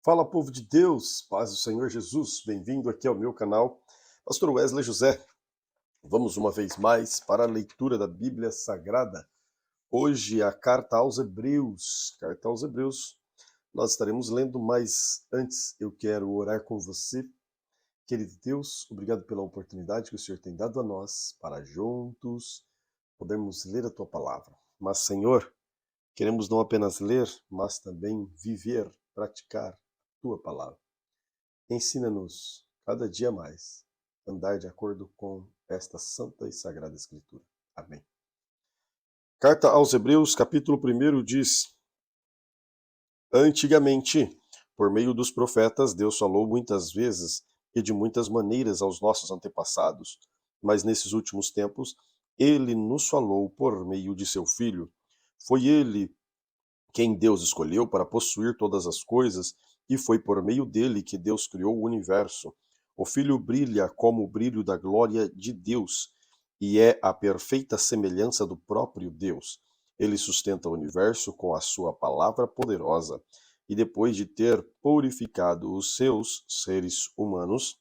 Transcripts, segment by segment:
Fala, povo de Deus, paz do Senhor Jesus, bem-vindo aqui ao meu canal, Pastor Wesley José. Vamos uma vez mais para a leitura da Bíblia Sagrada. Hoje a carta aos Hebreus. Carta aos Hebreus, nós estaremos lendo, mas antes eu quero orar com você. Querido Deus, obrigado pela oportunidade que o Senhor tem dado a nós para juntos podermos ler a Tua Palavra. Mas, Senhor, queremos não apenas ler, mas também viver, praticar a Tua Palavra. Ensina-nos cada dia mais a andar de acordo com esta santa e sagrada Escritura. Amém. Carta aos Hebreus, capítulo 1 diz: Antigamente, por meio dos profetas, Deus falou muitas vezes e de muitas maneiras aos nossos antepassados, mas nesses últimos tempos, Ele nos falou por meio de seu Filho. Foi Ele quem Deus escolheu para possuir todas as coisas, e foi por meio dele que Deus criou o universo. O Filho brilha como o brilho da glória de Deus, e é a perfeita semelhança do próprio Deus. Ele sustenta o universo com a sua palavra poderosa, e depois de ter purificado os seres humanos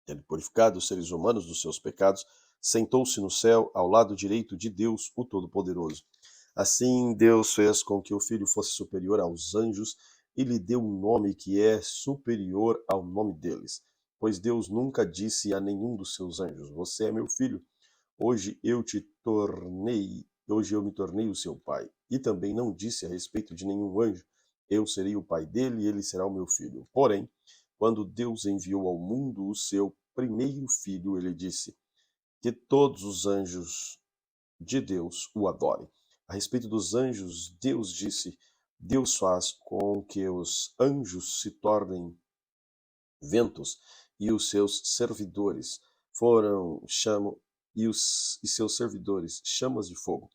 dos seus pecados, sentou-se no céu ao lado direito de Deus, o Todo-Poderoso. Assim, Deus fez com que o Filho fosse superior aos anjos e lhe deu um nome que é superior ao nome deles. Pois Deus nunca disse a nenhum dos seus anjos: Você é meu filho, hoje eu me tornei o seu pai. E também não disse a respeito de nenhum anjo: Eu serei o pai dele e ele será o meu filho. Porém, quando Deus enviou ao mundo o seu primeiro filho, ele disse: Que todos os anjos de Deus o adorem. A respeito dos anjos, Deus disse: Deus faz com que os anjos se tornem ventos e os seus servidores foram chamam e seus servidores chamas de fogo.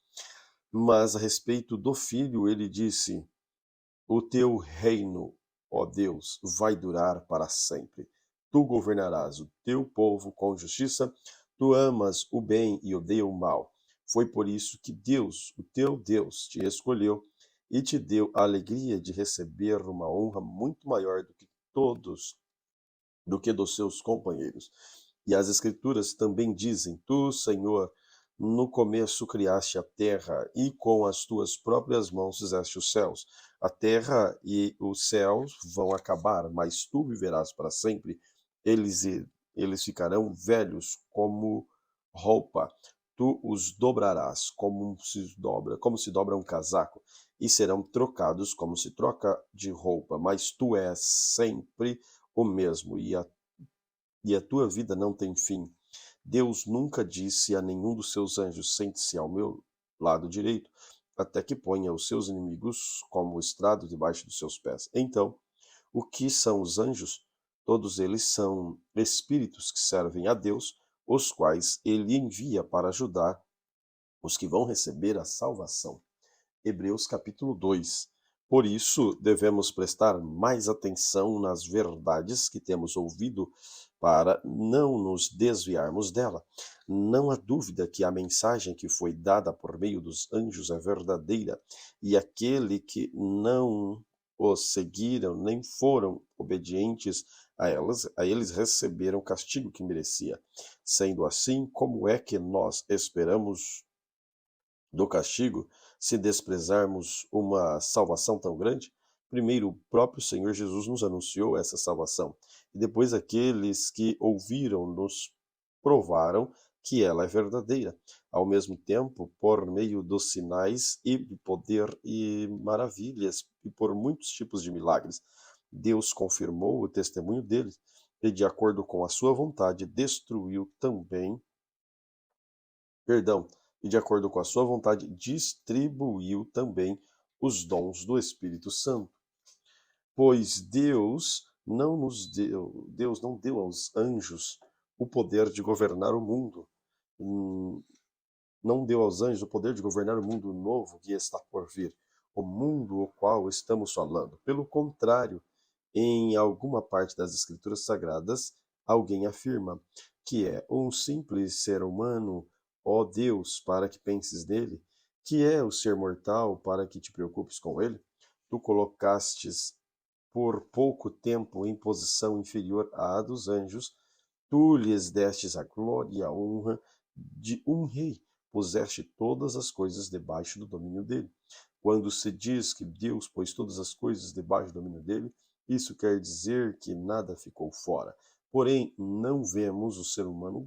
Mas a respeito do filho, ele disse: O teu reino, ó Deus, vai durar para sempre. Tu governarás o teu povo com justiça, tu amas o bem e odeias o mal. Foi por isso que Deus, o teu Deus, te escolheu e te deu a alegria de receber uma honra muito maior do que dos seus companheiros. E as Escrituras também dizem: Tu, Senhor, no começo criaste a terra, e com as tuas próprias mãos fizeste os céus. A terra e os céus vão acabar, mas tu viverás para sempre. Eles, eles ficarão velhos como roupa. Tu os dobrarás como se dobra um casaco, e serão trocados como se troca de roupa. Mas tu és sempre o mesmo, e a tua vida não tem fim. Deus nunca disse a nenhum dos seus anjos: Sente-se ao meu lado direito, até que ponha os seus inimigos como estrado debaixo dos seus pés. Então, o que são os anjos? Todos eles são espíritos que servem a Deus, os quais ele envia para ajudar os que vão receber a salvação. Hebreus capítulo 2. Por isso, devemos prestar mais atenção nas verdades que temos ouvido para não nos desviarmos dela. Não há dúvida que a mensagem que foi dada por meio dos anjos é verdadeira, e aquele que não os seguiram nem foram obedientes a eles receberam o castigo que merecia. Sendo assim, como é que nós esperamos do castigo se desprezarmos uma salvação tão grande? Primeiro, o próprio Senhor Jesus nos anunciou essa salvação, e depois aqueles que ouviram nos provaram que ela é verdadeira. Ao mesmo tempo, por meio dos sinais e poder e maravilhas, e por muitos tipos de milagres, Deus confirmou o testemunho deles, e de acordo com a sua vontade, destruiu também perdão, e de acordo com a sua vontade, distribuiu também os dons do Espírito Santo. Pois Deus não deu aos anjos o poder de governar o mundo. Não deu aos anjos o poder de governar o mundo novo que está por vir, o mundo o qual estamos falando. Pelo contrário, em alguma parte das Escrituras Sagradas, alguém afirma que é um simples ser humano, ó Deus, para que penses nele, que é o ser mortal para que te preocupes com ele. Tu colocastes por pouco tempo em posição inferior à dos anjos, tu lhes destes a glória e a honra de um rei, puseste todas as coisas debaixo do domínio dele. Quando se diz que Deus pôs todas as coisas debaixo do domínio dele, isso quer dizer que nada ficou fora. Porém, não vemos o ser humano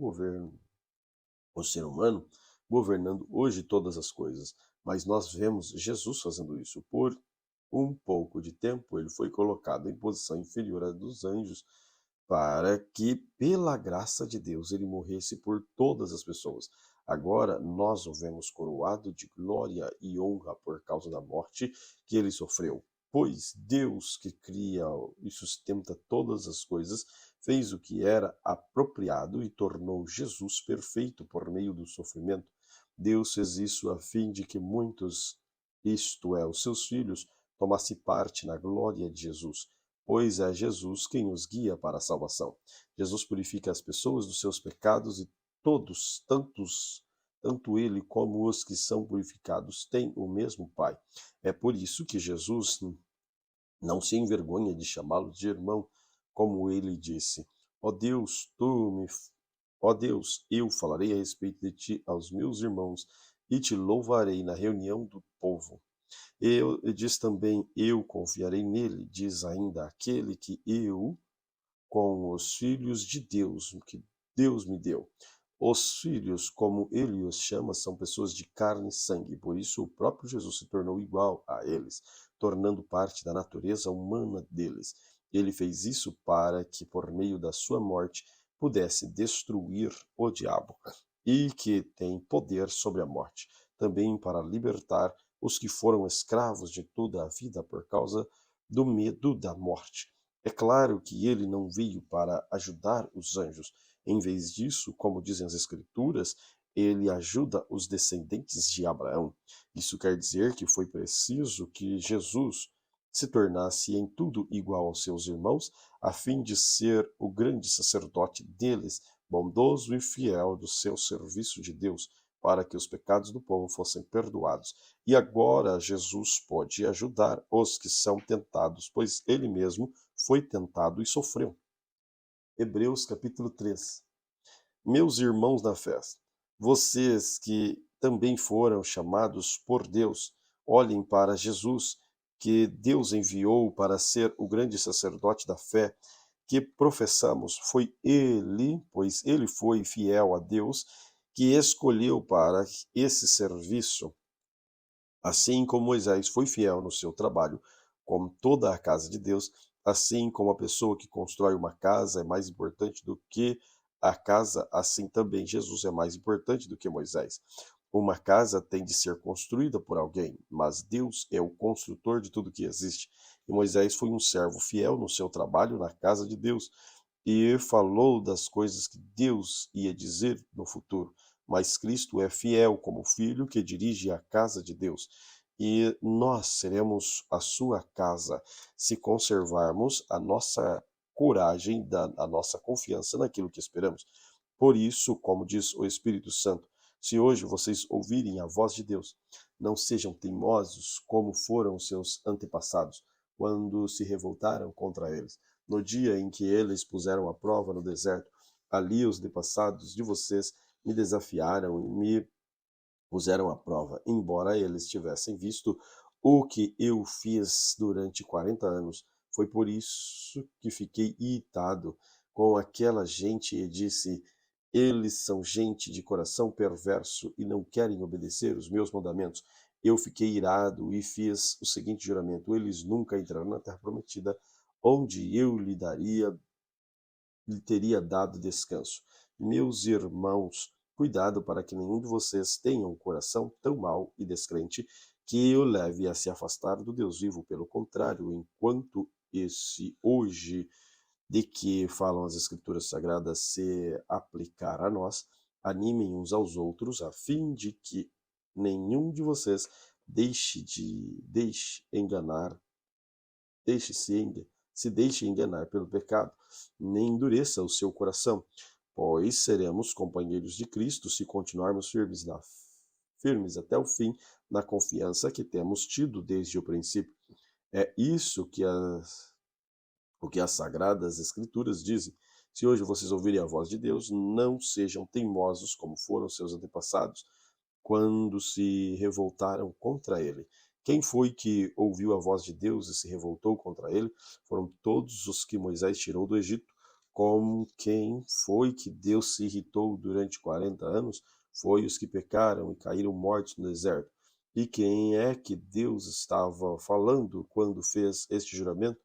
governando hoje todas as coisas, mas nós vemos Jesus fazendo isso. Por um pouco de tempo, ele foi colocado em posição inferior à dos anjos, para que, pela graça de Deus, ele morresse por todas as pessoas. Agora nós o vemos coroado de glória e honra por causa da morte que ele sofreu. Pois Deus, que cria e sustenta todas as coisas, fez o que era apropriado e tornou Jesus perfeito por meio do sofrimento. Deus fez isso a fim de que muitos, isto é, os seus filhos, tomassem parte na glória de Jesus, pois é Jesus quem os guia para a salvação. Jesus purifica as pessoas dos seus pecados e todos, tanto ele como os que são purificados, têm o mesmo Pai. É por isso que Jesus não se envergonha de chamá-los de irmão, como ele disse: Ó Deus, ó Deus, eu falarei a respeito de ti aos meus irmãos e te louvarei na reunião do povo. E diz também: Eu confiarei nele, diz ainda aquele que eu, com os filhos de Deus, que Deus me deu. Os filhos, como ele os chama, são pessoas de carne e sangue, por isso o próprio Jesus se tornou igual a eles, tornando parte da natureza humana deles. Ele fez isso para que, por meio da sua morte, pudesse destruir o diabo, e que tem poder sobre a morte, também para libertar os que foram escravos de toda a vida por causa do medo da morte. É claro que ele não veio para ajudar os anjos. Em vez disso, como dizem as Escrituras, ele ajuda os descendentes de Abraão. Isso quer dizer que foi preciso que Jesus se tornasse em tudo igual aos seus irmãos, a fim de ser o grande sacerdote deles, bondoso e fiel do seu serviço de Deus, para que os pecados do povo fossem perdoados. E agora Jesus pode ajudar os que são tentados, pois ele mesmo foi tentado e sofreu. Hebreus capítulo 3. Meus irmãos na fé, vocês que também foram chamados por Deus, olhem para Jesus, que Deus enviou para ser o grande sacerdote da fé que professamos. Foi ele, pois ele foi fiel a Deus, que escolheu para esse serviço. Assim como Moisés foi fiel no seu trabalho, com toda a casa de Deus, assim como a pessoa que constrói uma casa é mais importante do que a casa, assim também Jesus é mais importante do que Moisés. Uma casa tem de ser construída por alguém, mas Deus é o construtor de tudo que existe. E Moisés foi um servo fiel no seu trabalho na casa de Deus e falou das coisas que Deus ia dizer no futuro. Mas Cristo é fiel como filho que dirige a casa de Deus. E nós seremos a sua casa se conservarmos a nossa coragem, a nossa confiança naquilo que esperamos. Por isso, como diz o Espírito Santo, se hoje vocês ouvirem a voz de Deus, não sejam teimosos como foram seus antepassados, quando se revoltaram contra eles. No dia em que eles puseram à prova no deserto, ali os antepassados de vocês me desafiaram e me puseram à prova, embora eles tivessem visto o que eu fiz durante 40 anos. Foi por isso que fiquei irritado com aquela gente e disse: Eles são gente de coração perverso e não querem obedecer os meus mandamentos. Eu fiquei irado e fiz o seguinte juramento: Eles nunca entrarão na terra prometida, onde eu lhe teria dado descanso. Meus irmãos, cuidado para que nenhum de vocês tenha um coração tão mau e descrente que o leve a se afastar do Deus vivo. Pelo contrário, enquanto esse hoje de que falam as Escrituras Sagradas se aplicar a nós, animem uns aos outros, a fim de que nenhum de vocês deixe enganar se deixe enganar pelo pecado, nem endureça o seu coração, pois seremos companheiros de Cristo se continuarmos firmes até o fim na confiança que temos tido desde o princípio. É isso O que as Sagradas Escrituras dizem. Se hoje vocês ouvirem a voz de Deus, não sejam teimosos como foram seus antepassados, quando se revoltaram contra ele. Quem foi que ouviu a voz de Deus e se revoltou contra ele? Foram todos os que Moisés tirou do Egito. Com quem foi que Deus se irritou durante 40 anos? Foi os que pecaram e caíram mortos no deserto. E quem é que Deus estava falando quando fez este juramento?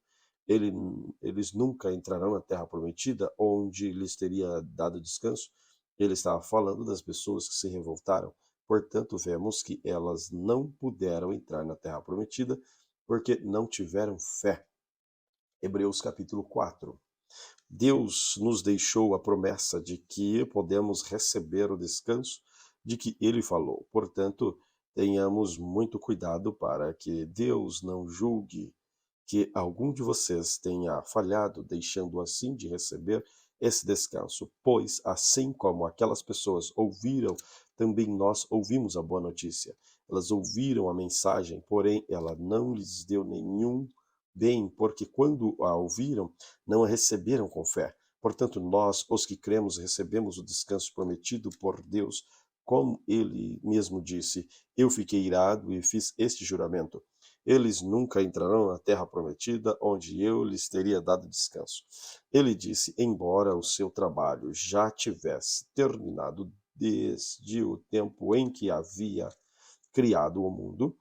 Ele, eles nunca entrarão na terra prometida, onde lhes teria dado descanso. Ele estava falando das pessoas que se revoltaram. Portanto, vemos que elas não puderam entrar na terra prometida, porque não tiveram fé. Hebreus capítulo 4. Deus nos deixou a promessa de que podemos receber o descanso de que ele falou. Portanto, tenhamos muito cuidado para que Deus não julgue que algum de vocês tenha falhado, deixando assim de receber esse descanso, pois assim como aquelas pessoas ouviram, também nós ouvimos a boa notícia. Elas ouviram a mensagem, porém ela não lhes deu nenhum bem, porque quando a ouviram, não a receberam com fé. Portanto, nós, os que cremos, recebemos o descanso prometido por Deus, como ele mesmo disse: Eu fiquei irado e fiz este juramento. Eles nunca entrarão na terra prometida, onde eu lhes teria dado descanso. Ele disse: Embora o seu trabalho já tivesse terminado desde o tempo em que havia criado o mundo,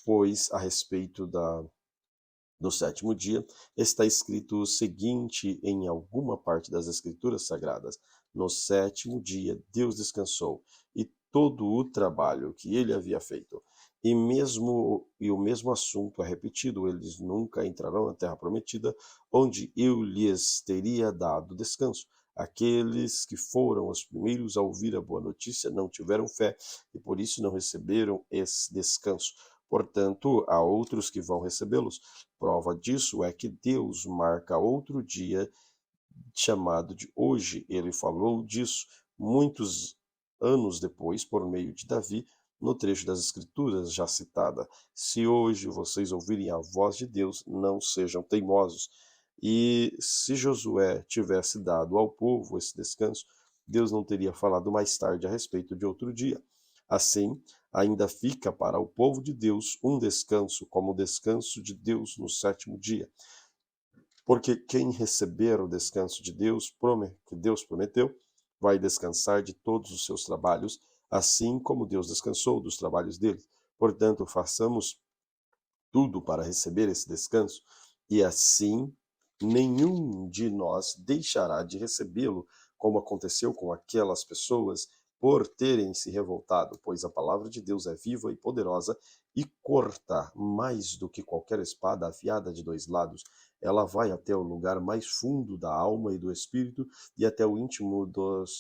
pois a respeito do sétimo dia, está escrito o seguinte em alguma parte das Escrituras Sagradas: No sétimo dia Deus descansou, e todo o trabalho que ele havia feito. E o mesmo assunto é repetido: eles nunca entrarão na terra prometida, onde eu lhes teria dado descanso. Aqueles que foram os primeiros a ouvir a boa notícia não tiveram fé e por isso não receberam esse descanso. Portanto, há outros que vão recebê-los. Prova disso é que Deus marca outro dia chamado de hoje. Ele falou disso muitos anos depois, por meio de Davi, no trecho das Escrituras já citada. Se hoje vocês ouvirem a voz de Deus, não sejam teimosos. E se Josué tivesse dado ao povo esse descanso, Deus não teria falado mais tarde a respeito de outro dia. Assim, ainda fica para o povo de Deus um descanso, como o descanso de Deus no sétimo dia. Porque quem receber o descanso de Deus, que Deus prometeu, vai descansar de todos os seus trabalhos, assim como Deus descansou dos trabalhos dele. Portanto, façamos tudo para receber esse descanso, e assim nenhum de nós deixará de recebê-lo, como aconteceu com aquelas pessoas por terem se revoltado, pois a palavra de Deus é viva e poderosa e corta mais do que qualquer espada afiada de dois lados. Ela vai até o lugar mais fundo da alma e do espírito e até o íntimo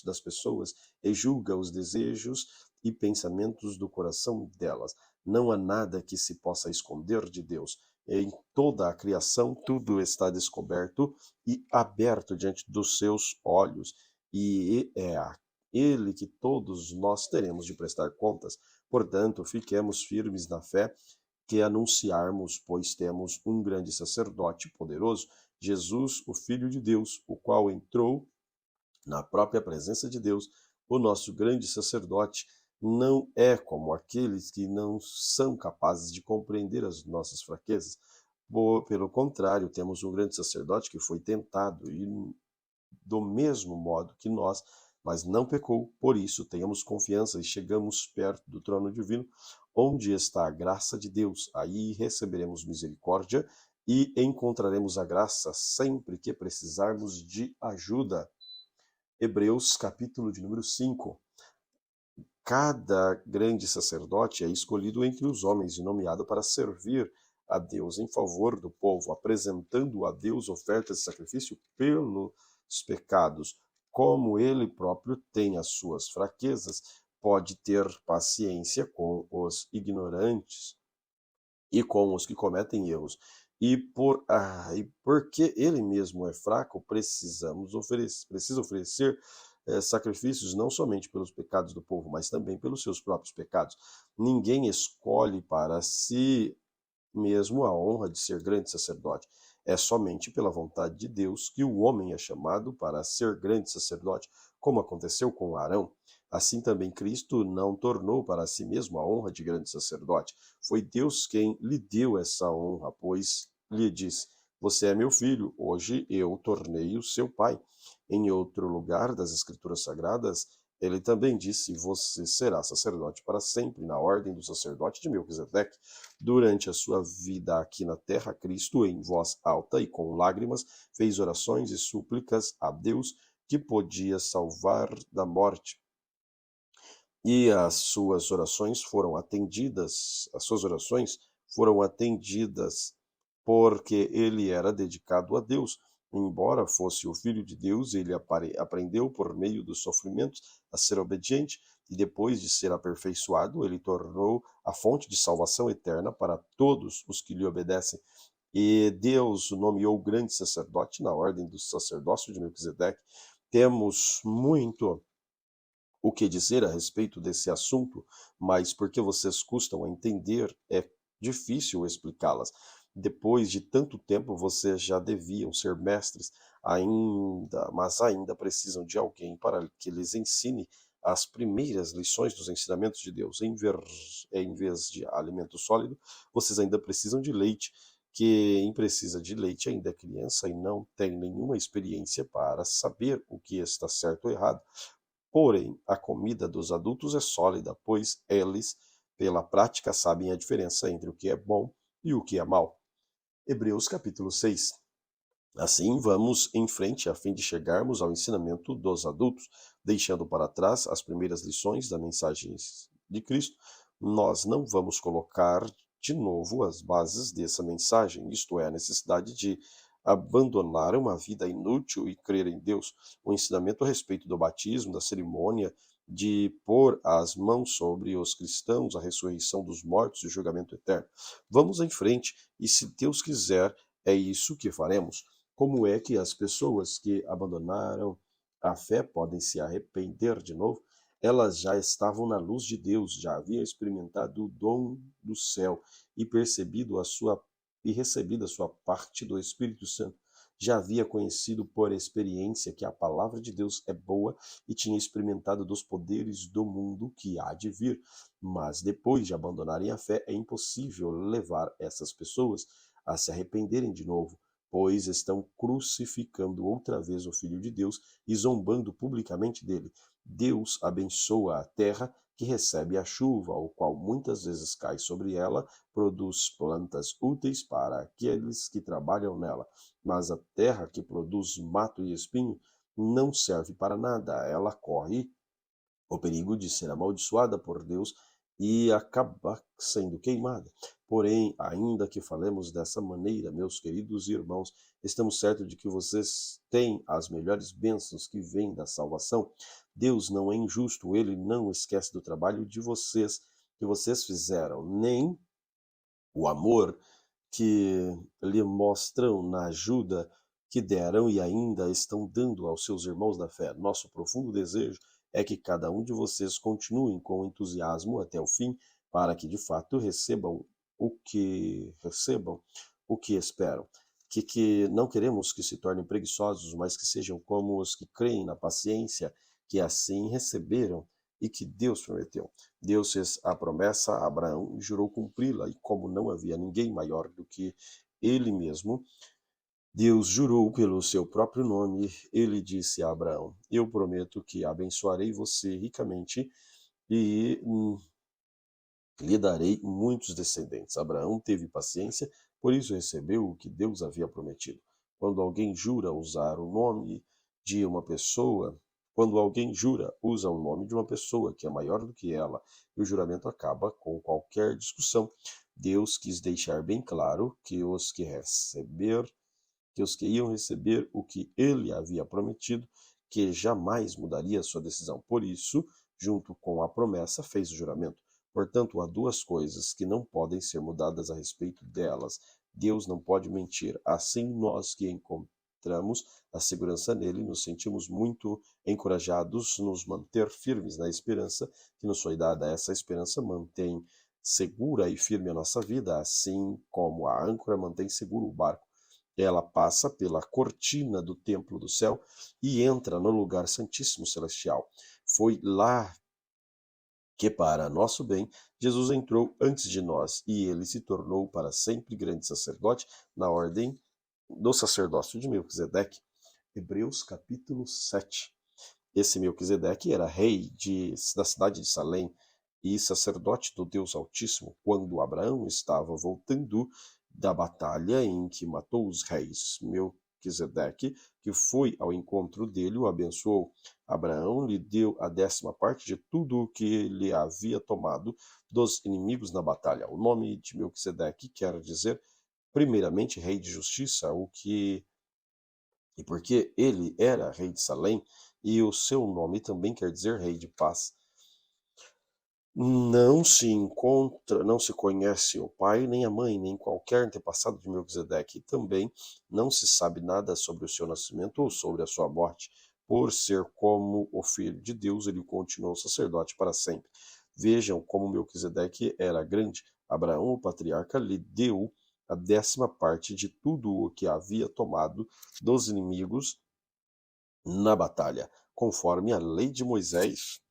das pessoas e julga os desejos e pensamentos do coração delas. Não há nada que se possa esconder de Deus. Em toda a criação, tudo está descoberto e aberto diante dos seus olhos, e é a Ele que todos nós teremos de prestar contas. Portanto, fiquemos firmes na fé que anunciarmos, pois temos um grande sacerdote poderoso, Jesus, o Filho de Deus, o qual entrou na própria presença de Deus. O nosso grande sacerdote não é como aqueles que não são capazes de compreender as nossas fraquezas. Pelo contrário, temos um grande sacerdote que foi tentado e do mesmo modo que nós, mas não pecou. Por isso, tenhamos confiança e chegamos perto do trono divino, onde está a graça de Deus. Aí receberemos misericórdia e encontraremos a graça sempre que precisarmos de ajuda. Hebreus, capítulo de número 5. Cada grande sacerdote é escolhido entre os homens e nomeado para servir a Deus em favor do povo, apresentando a Deus ofertas de sacrifício pelos pecados. Como ele próprio tem as suas fraquezas, pode ter paciência com os ignorantes e com os que cometem erros. E porque ele mesmo é fraco, precisa oferecer sacrifícios não somente pelos pecados do povo, mas também pelos seus próprios pecados. Ninguém escolhe para si mesmo a honra de ser grande sacerdote. É somente pela vontade de Deus que o homem é chamado para ser grande sacerdote, como aconteceu com Arão. Assim também Cristo não tornou para si mesmo a honra de grande sacerdote. Foi Deus quem lhe deu essa honra, pois lhe disse: Você é meu filho, hoje eu tornei o seu pai. Em outro lugar das Escrituras Sagradas, ele também disse: Você será sacerdote para sempre, na ordem do sacerdote de Melquisedeque. Durante a sua vida aqui na terra, Cristo, em voz alta e com lágrimas, fez orações e súplicas a Deus que podia salvar da morte. E as suas orações foram atendidas porque ele era dedicado a Deus. Embora fosse o Filho de Deus, ele aprendeu por meio dos sofrimentos a ser obediente, e depois de ser aperfeiçoado, ele tornou a fonte de salvação eterna para todos os que lhe obedecem. E Deus o nomeou grande sacerdote na ordem do sacerdócio de Melquisedeque. Temos muito o que dizer a respeito desse assunto, mas porque vocês custam a entender, é difícil explicá-las. Depois de tanto tempo, vocês já deviam ser mestres, mas ainda precisam de alguém para que lhes ensine as primeiras lições dos ensinamentos de Deus. Em vez de alimento sólido, vocês ainda precisam de leite. Quem precisa de leite ainda é criança e não tem nenhuma experiência para saber o que está certo ou errado. Porém, a comida dos adultos é sólida, pois eles, pela prática, sabem a diferença entre o que é bom e o que é mal. Hebreus capítulo 6. Assim, vamos em frente a fim de chegarmos ao ensinamento dos adultos, deixando para trás as primeiras lições da mensagem de Cristo. Nós não vamos colocar de novo as bases dessa mensagem, isto é, a necessidade de abandonar uma vida inútil e crer em Deus. O ensinamento a respeito do batismo, da cerimônia, de pôr as mãos sobre os cristãos, a ressurreição dos mortos e o julgamento eterno. Vamos em frente e, se Deus quiser, é isso que faremos. Como é que as pessoas que abandonaram a fé podem se arrepender de novo? Elas já estavam na luz de Deus, já haviam experimentado o dom do céu e recebido a sua parte do Espírito Santo. Já havia conhecido por experiência que a palavra de Deus é boa e tinha experimentado dos poderes do mundo que há de vir. Mas depois de abandonarem a fé, é impossível levar essas pessoas a se arrependerem de novo, pois estão crucificando outra vez o Filho de Deus e zombando publicamente dele. Deus abençoa a terra que recebe a chuva, o qual muitas vezes cai sobre ela, produz plantas úteis para aqueles que trabalham nela. Mas a terra que produz mato e espinho não serve para nada. Ela corre o perigo de ser amaldiçoada por Deus e acabar sendo queimada. Porém, ainda que falemos dessa maneira, meus queridos irmãos, estamos certos de que vocês têm as melhores bênçãos que vêm da salvação. Deus não é injusto, ele não esquece do trabalho que vocês fizeram, nem o amor que lhe mostram na ajuda que deram e ainda estão dando aos seus irmãos da fé. Nosso profundo desejo é que cada um de vocês continue com entusiasmo até o fim, para que de fato recebam o que esperam. Que não queremos que se tornem preguiçosos, mas que sejam como os que creem na paciência, que assim receberam e que Deus prometeu. Deus fez a promessa a Abraão e jurou cumpri-la, e como não havia ninguém maior do que ele mesmo, Deus jurou pelo seu próprio nome. Ele disse a Abraão: Eu prometo que abençoarei você ricamente e lhe darei muitos descendentes. Abraão teve paciência, por isso recebeu o que Deus havia prometido. Quando alguém jura usar o nome de uma pessoa, Quando alguém jura, usa o nome de uma pessoa que é maior do que ela, e o juramento acaba com qualquer discussão. Deus quis deixar bem claro que os que iam receber o que ele havia prometido, que jamais mudaria sua decisão. Por isso, junto com a promessa, fez o juramento. Portanto, há duas coisas que não podem ser mudadas a respeito delas. Deus não pode mentir. Assim, nós que encontramos a segurança nele, nos sentimos muito encorajados, nos manter firmes na esperança que nos foi dada. Essa esperança mantém segura e firme a nossa vida, assim como a âncora mantém seguro o barco. Ela passa pela cortina do templo do céu e entra no lugar santíssimo celestial. Foi lá que, para nosso bem, Jesus entrou antes de nós, e ele se tornou para sempre grande sacerdote na ordem do sacerdócio de Melquisedeque. Hebreus capítulo 7. Esse Melquisedeque era rei da cidade de Salém e sacerdote do Deus Altíssimo quando Abraão estava voltando da batalha em que matou os reis. Melquisedeque, que foi ao encontro dele, o abençoou. Abraão lhe deu a 10ª parte de tudo o que ele havia tomado dos inimigos na batalha. O nome de Melquisedeque quer dizer, primeiramente, rei de justiça, e porque ele era rei de Salém, e o seu nome também quer dizer rei de paz. Não se conhece o pai, nem a mãe, nem qualquer antepassado de Melquisedeque, e também não se sabe nada sobre o seu nascimento ou sobre a sua morte. Por ser como o Filho de Deus, ele continuou sacerdote para sempre. Vejam como Melquisedeque era grande. Abraão, o patriarca, lhe deu a 10ª parte de tudo o que havia tomado dos inimigos na batalha, conforme a lei de Moisés.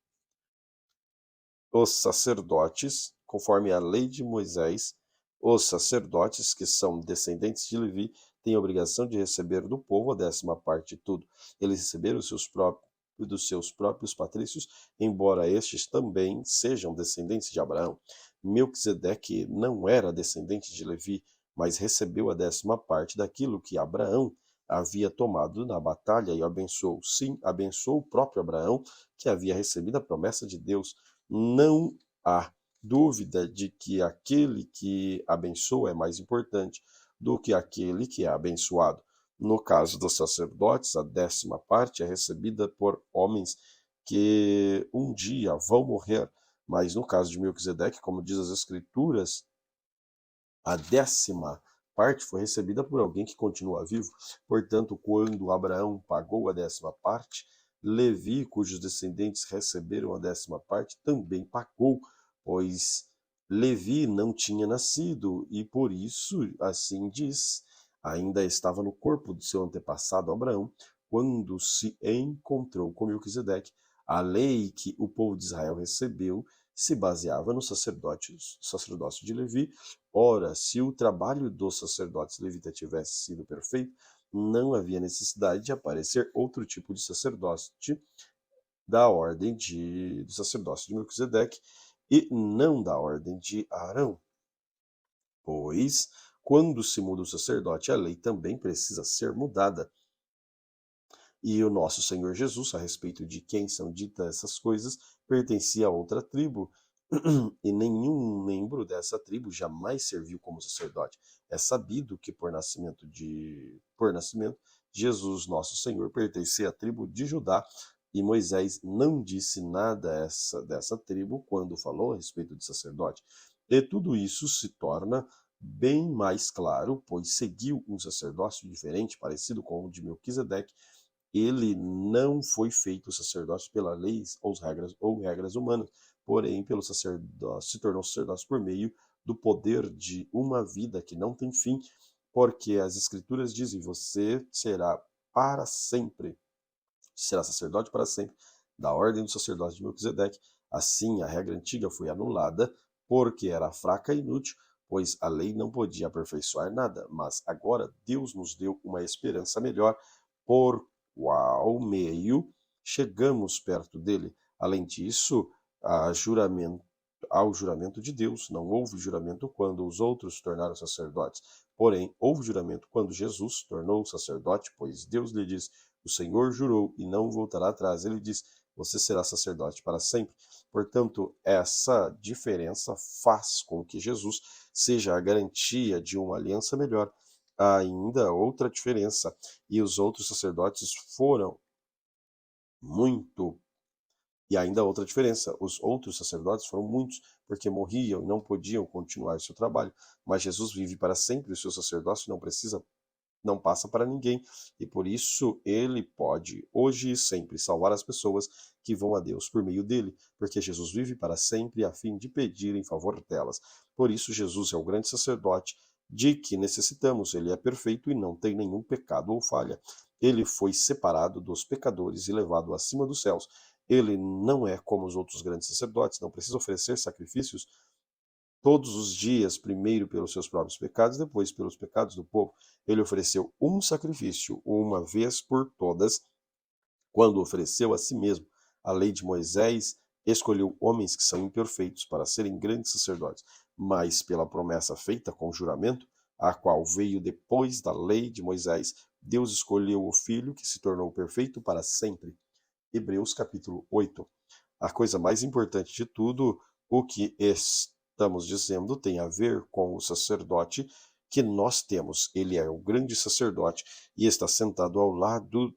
Conforme a lei de Moisés, os sacerdotes, que são descendentes de Levi, têm a obrigação de receber do povo a 10ª parte de tudo. Eles receberam dos seus próprios patrícios, embora estes também sejam descendentes de Abraão. Melquisedeque não era descendente de Levi, mas recebeu a 10ª parte daquilo que Abraão havia tomado na batalha e abençoou. Sim, abençoou o próprio Abraão, que havia recebido a promessa de Deus. Não há dúvida de que aquele que abençoa é mais importante do que aquele que é abençoado. No caso dos sacerdotes, a 10ª parte é recebida por homens que um dia vão morrer, mas no caso de Melquisedeque, como diz as Escrituras, a 10ª parte foi recebida por alguém que continua vivo. Portanto, quando Abraão pagou a 10ª parte, Levi, cujos descendentes receberam a 10ª parte, também pagou, pois Levi não tinha nascido e por isso, assim diz, ainda estava no corpo do seu antepassado Abraão, quando se encontrou com Melquisedeque. A lei que o povo de Israel recebeu se baseava no sacerdócio de Levi. Ora, se o trabalho dos sacerdotes levitas tivesse sido perfeito, não havia necessidade de aparecer outro tipo de sacerdote da ordem do sacerdócio de Melquisedeque e não da ordem de Arão. Pois, quando se muda o sacerdote, a lei também precisa ser mudada. E o nosso Senhor Jesus, a respeito de quem são ditas essas coisas, pertencia a outra tribo, e nenhum membro dessa tribo jamais serviu como sacerdote. É sabido que por nascimento, Jesus, nosso Senhor, pertencia à tribo de Judá, e Moisés não disse nada dessa tribo quando falou a respeito de sacerdote. E tudo isso se torna bem mais claro, pois seguiu um sacerdócio diferente, parecido com o de Melquisedeque. Ele não foi feito sacerdote pela lei ou regras humanas, porém pelo sacerdócio, se tornou sacerdote por meio do poder de uma vida que não tem fim, porque as Escrituras dizem: você será sacerdote para sempre, da ordem do sacerdócio de Melquisedeque. Assim, a regra antiga foi anulada, porque era fraca e inútil, pois a lei não podia aperfeiçoar nada. Mas agora Deus nos deu uma esperança melhor, por qual meio chegamos perto dele. Além disso, ao juramento de Deus. Não houve juramento quando os outros se tornaram sacerdotes. Porém, houve juramento quando Jesus se tornou sacerdote, pois Deus lhe disse: o Senhor jurou e não voltará atrás. Ele diz: você será sacerdote para sempre. Portanto, essa diferença faz com que Jesus seja a garantia de uma aliança melhor. Há ainda outra diferença, e os outros sacerdotes foram muito. E ainda há outra diferença, os outros sacerdotes foram muitos, porque morriam e não podiam continuar seu trabalho. Mas Jesus vive para sempre, o seu sacerdócio não passa para ninguém, e por isso ele pode, hoje e sempre, salvar as pessoas que vão a Deus por meio dele, porque Jesus vive para sempre a fim de pedir em favor delas. Por isso Jesus é o grande sacerdote de que necessitamos. Ele é perfeito e não tem nenhum pecado ou falha. Ele foi separado dos pecadores e levado acima dos céus. Ele não é como os outros grandes sacerdotes, não precisa oferecer sacrifícios todos os dias, primeiro pelos seus próprios pecados, depois pelos pecados do povo. Ele ofereceu um sacrifício, uma vez por todas, quando ofereceu a si mesmo. A lei de Moisés escolheu homens que são imperfeitos para serem grandes sacerdotes, mas pela promessa feita com juramento, a qual veio depois da lei de Moisés, Deus escolheu o Filho que se tornou perfeito para sempre. Hebreus capítulo 8. A coisa mais importante de tudo, o que estamos dizendo, tem a ver com o sacerdote que nós temos. Ele é o grande sacerdote e está sentado ao lado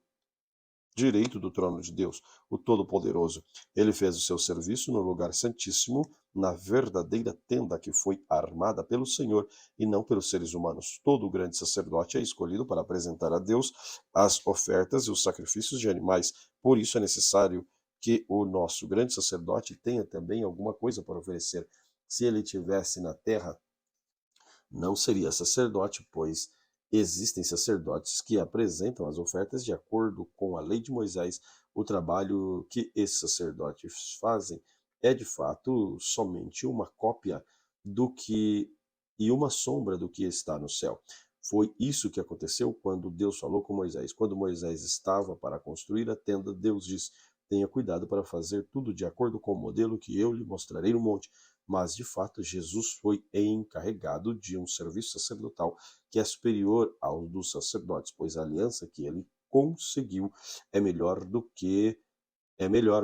direito do trono de Deus, o Todo-Poderoso. Ele fez o seu serviço no lugar santíssimo, na verdadeira tenda que foi armada pelo Senhor e não pelos seres humanos. Todo grande sacerdote é escolhido para apresentar a Deus as ofertas e os sacrifícios de animais. Por isso é necessário que o nosso grande sacerdote tenha também alguma coisa para oferecer. Se ele tivesse na terra, não seria sacerdote, pois existem sacerdotes que apresentam as ofertas de acordo com a lei de Moisés. O trabalho que esses sacerdotes fazem é de fato somente uma cópia do que e uma sombra do que está no céu. Foi isso que aconteceu quando Deus falou com Moisés. Quando Moisés estava para construir a tenda, Deus disse: Tenha cuidado para fazer tudo de acordo com o modelo que eu lhe mostrarei no monte. Mas, de fato, Jesus foi encarregado de um serviço sacerdotal que é superior ao dos sacerdotes, pois a aliança que ele conseguiu é melhor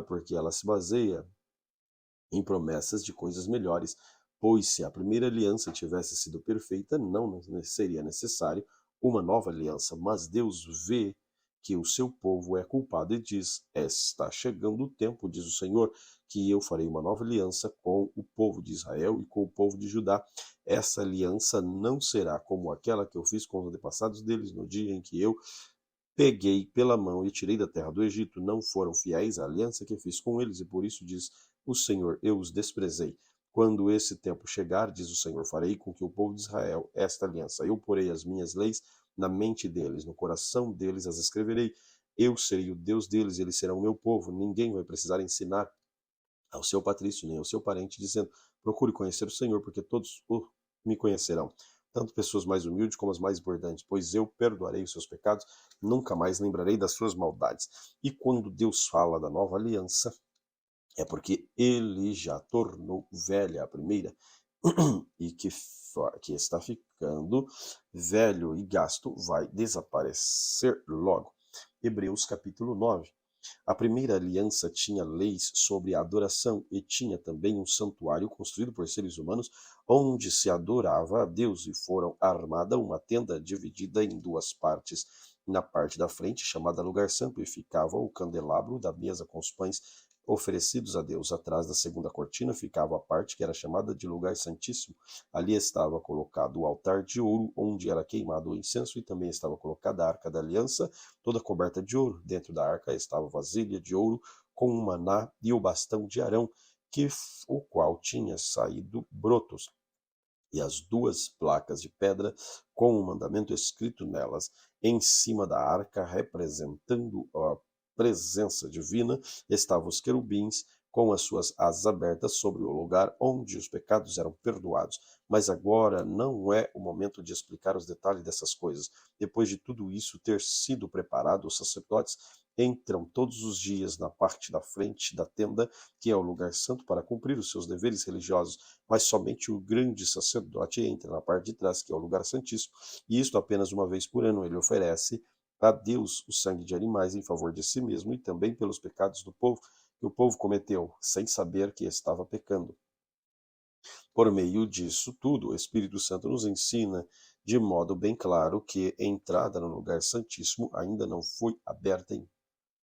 porque ela se baseia em promessas de coisas melhores, pois se a primeira aliança tivesse sido perfeita, não seria necessário uma nova aliança, mas Deus vê que o seu povo é culpado e diz: Está chegando o tempo, diz o Senhor, que eu farei uma nova aliança com o povo de Israel e com o povo de Judá. Essa aliança não será como aquela que eu fiz com os antepassados deles no dia em que eu peguei pela mão e tirei da terra do Egito. Não foram fiéis à aliança que fiz com eles, e por isso diz o Senhor: Eu os desprezei. Quando esse tempo chegar, diz o Senhor, farei com que o povo de Israel esta aliança. Eu porei as minhas leis na mente deles, no coração deles as escreverei. Eu serei o Deus deles, e eles serão o meu povo. Ninguém vai precisar ensinar ao seu patrício, nem ao seu parente, dizendo: Procure conhecer o Senhor, porque todos me conhecerão, tanto pessoas mais humildes como as mais importantes, pois eu perdoarei os seus pecados, nunca mais lembrarei das suas maldades. E quando Deus fala da nova aliança, é porque ele já tornou velha a primeira e que está ficando velho e gasto vai desaparecer logo. Hebreus capítulo 9. A primeira aliança tinha leis sobre a adoração e tinha também um santuário construído por seres humanos onde se adorava a Deus e foram armada uma tenda dividida em duas partes. Na parte da frente, chamada Lugar Santo, e ficava o candelabro da mesa com os pães oferecidos a Deus. Atrás da segunda cortina ficava a parte que era chamada de Lugar Santíssimo. Ali estava colocado o altar de ouro, onde era queimado o incenso, e também estava colocada a arca da aliança, toda coberta de ouro. Dentro da arca estava vasilha de ouro com o maná e o bastão de Arão, o qual tinha saído brotos, e as duas placas de pedra com o mandamento escrito nelas. Em cima da arca, representando a presença divina, estavam os querubins com as suas asas abertas sobre o lugar onde os pecados eram perdoados. Mas agora não é o momento de explicar os detalhes dessas coisas. Depois de tudo isso ter sido preparado, os sacerdotes entram todos os dias na parte da frente da tenda, que é o lugar santo, para cumprir os seus deveres religiosos, mas somente o grande sacerdote entra na parte de trás, que é o lugar santíssimo, e isto apenas uma vez por ano. Ele oferece a Deus o sangue de animais em favor de si mesmo e também pelos pecados do povo que o povo cometeu, sem saber que estava pecando. Por meio disso tudo, o Espírito Santo nos ensina de modo bem claro que a entrada no lugar santíssimo ainda não foi aberta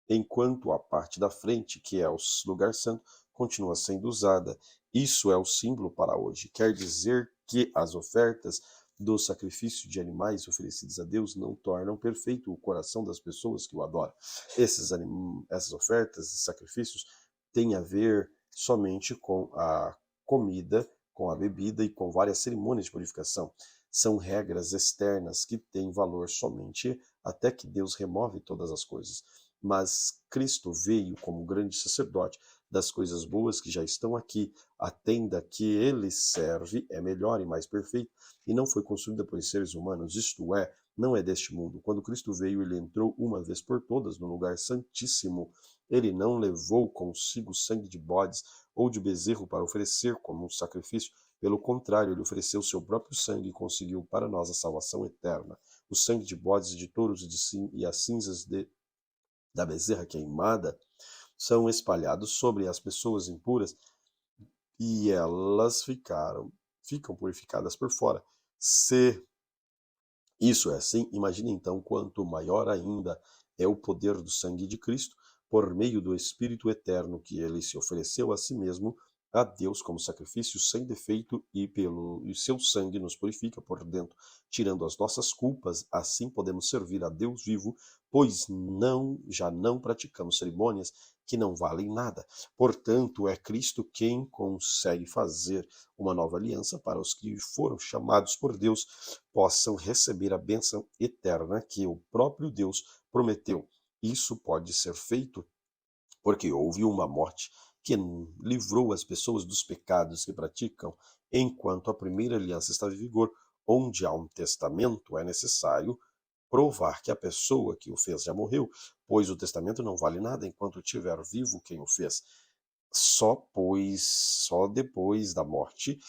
enquanto a parte da frente, que é o lugar santo, continua sendo usada. Isso é o símbolo para hoje. Quer dizer que as ofertas do sacrifício de animais oferecidos a Deus não tornam perfeito o coração das pessoas que o adoram. Essas ofertas e sacrifícios têm a ver somente com a comida, com a bebida e com várias cerimônias de purificação. são regras externas que têm valor somente até que Deus remove todas as coisas. Mas Cristo veio como grande sacerdote das coisas boas que já estão aqui. A tenda que ele serve é melhor e mais perfeita, e não foi construída por seres humanos, isto é, não é deste mundo. Quando Cristo veio, ele entrou uma vez por todas no lugar santíssimo. Ele não levou consigo sangue de bodes ou de bezerro para oferecer como um sacrifício. Pelo contrário, ele ofereceu seu próprio sangue e conseguiu para nós a salvação eterna. O sangue de bodes e de touros e as cinzas da bezerra queimada são espalhados sobre as pessoas impuras e elas ficam purificadas por fora. Se isso é assim, imagine então quanto maior ainda é o poder do sangue de Cristo, por meio do Espírito eterno que ele se ofereceu a si mesmo, a Deus como sacrifício sem defeito, e seu sangue nos purifica por dentro, tirando as nossas culpas. Assim podemos servir a Deus vivo, pois já não praticamos cerimônias que não valem nada. Portanto, é Cristo quem consegue fazer uma nova aliança para os que foram chamados por Deus possam receber a bênção eterna que o próprio Deus prometeu. Isso pode ser feito porque houve uma morte que livrou as pessoas dos pecados que praticam, enquanto a primeira aliança estava em vigor, onde há um testamento, é necessário provar que a pessoa que o fez já morreu, pois o testamento não vale nada enquanto tiver vivo quem o fez. Só depois da morte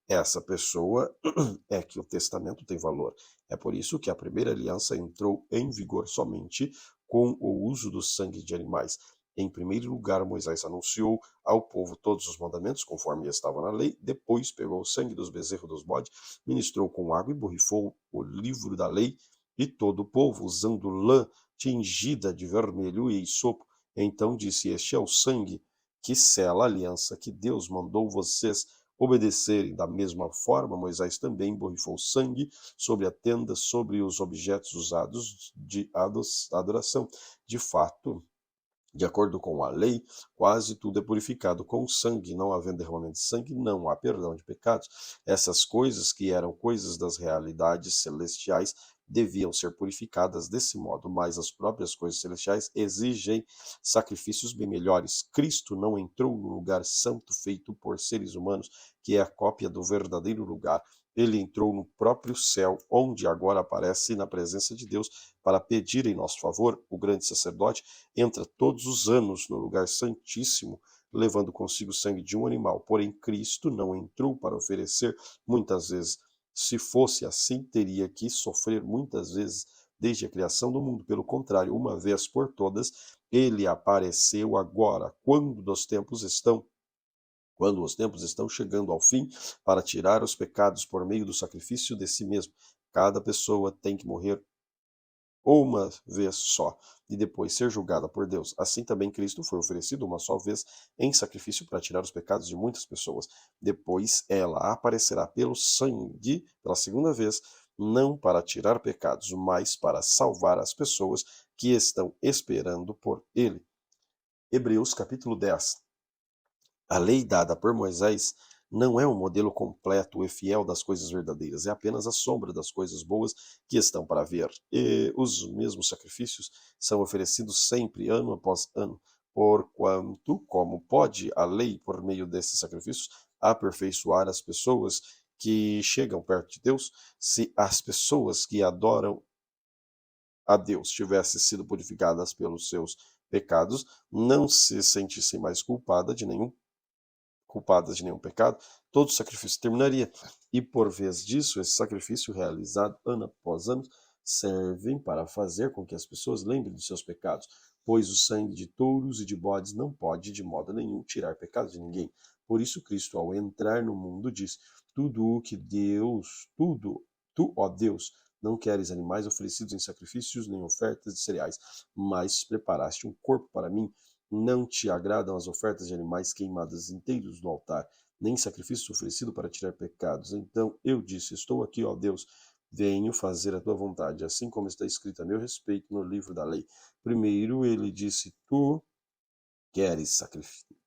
essa pessoa é que o testamento tem valor. É por isso que a primeira aliança entrou em vigor somente com o uso do sangue de animais. Em primeiro lugar, Moisés anunciou ao povo todos os mandamentos, conforme estavam na lei. Depois, pegou o sangue dos bezerros dos bodes, ministrou com água e borrifou o livro da lei, e todo o povo, usando lã tingida de vermelho e sopo, então disse: Este é o sangue que sela a aliança que Deus mandou vocês obedecerem. Da mesma forma, Moisés também borrifou sangue sobre a tenda, sobre os objetos usados de adoração. De fato, de acordo com a lei, quase tudo é purificado com sangue. Não havendo derramamento de sangue, não há perdão de pecados. Essas coisas, que eram coisas das realidades celestiais, deviam ser purificadas desse modo, mas as próprias coisas celestiais exigem sacrifícios bem melhores. Cristo não entrou no lugar santo feito por seres humanos, que é a cópia do verdadeiro lugar. Ele entrou no próprio céu, onde agora aparece na presença de Deus para pedir em nosso favor. O grande sacerdote entra todos os anos no lugar santíssimo, levando consigo o sangue de um animal. Porém, Cristo não entrou para oferecer muitas vezes. Se fosse assim, teria que sofrer muitas vezes desde a criação do mundo. Pelo contrário, uma vez por todas, ele apareceu agora, quando os tempos estão chegando ao fim, para tirar os pecados por meio do sacrifício de si mesmo. Cada pessoa tem que morrer uma vez só, e depois ser julgada por Deus. Assim também Cristo foi oferecido uma só vez em sacrifício para tirar os pecados de muitas pessoas. Depois ela aparecerá pelo sangue pela segunda vez, não para tirar pecados, mas para salvar as pessoas que estão esperando por ele. Hebreus capítulo 10. A lei dada por Moisés não é um modelo completo e fiel das coisas verdadeiras, é apenas a sombra das coisas boas que estão para vir. E os mesmos sacrifícios são oferecidos sempre, ano após ano, porquanto, como pode a lei, por meio desses sacrifícios, aperfeiçoar as pessoas que chegam perto de Deus? Se as pessoas que adoram a Deus tivessem sido purificadas pelos seus pecados, não se sentissem mais culpadas de nenhum pecado, todo o sacrifício terminaria. E por vez disso, esse sacrifício realizado ano após ano servem para fazer com que as pessoas lembrem dos seus pecados, pois o sangue de touros e de bodes não pode de modo nenhum tirar pecado de ninguém. Por isso Cristo, ao entrar no mundo, diz: tudo o que Deus, tudo, tu, ó Deus, não queres animais oferecidos em sacrifícios nem ofertas de cereais, mas preparaste um corpo para mim. Não te agradam as ofertas de animais queimadas inteiros no altar, nem sacrifício oferecido para tirar pecados. Então eu disse: Estou aqui, ó Deus, venho fazer a tua vontade, assim como está escrito a meu respeito no livro da lei. Primeiro ele disse: Tu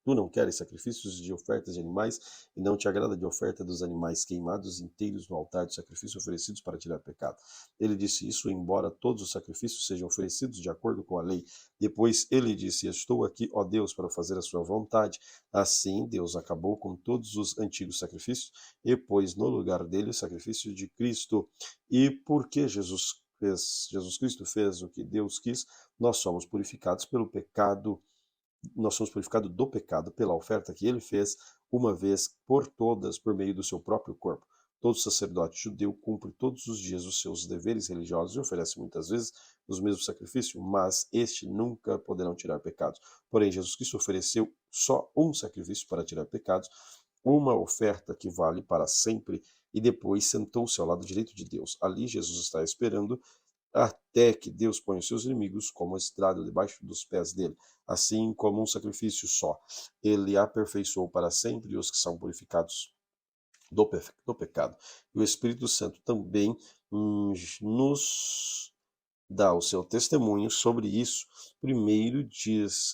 Tu não queres sacrifícios de ofertas de animais, e não te agrada de oferta dos animais queimados inteiros no altar de sacrifício oferecidos para tirar pecado. Ele disse isso, embora todos os sacrifícios sejam oferecidos de acordo com a lei. Depois ele disse: Estou aqui, ó Deus, para fazer a sua vontade. Assim, Deus acabou com todos os antigos sacrifícios e pôs no lugar dele o sacrifício de Cristo. E porque Jesus Cristo fez o que Deus quis, nós somos purificados pelo pecado, nós somos purificados do pecado pela oferta que ele fez uma vez por todas por meio do seu próprio corpo. Todo sacerdote judeu cumpre todos os dias os seus deveres religiosos e oferece muitas vezes os mesmos sacrifícios, mas este nunca poderão tirar pecados. Porém, Jesus Cristo ofereceu só um sacrifício para tirar pecados, uma oferta que vale para sempre, e depois sentou-se ao lado direito de Deus. Ali Jesus está esperando até que Deus ponha os seus inimigos como estrado debaixo dos pés dele, assim como um sacrifício só. Ele aperfeiçoou para sempre os que são purificados do pecado. E o Espírito Santo também nos dá o seu testemunho sobre isso. Primeiro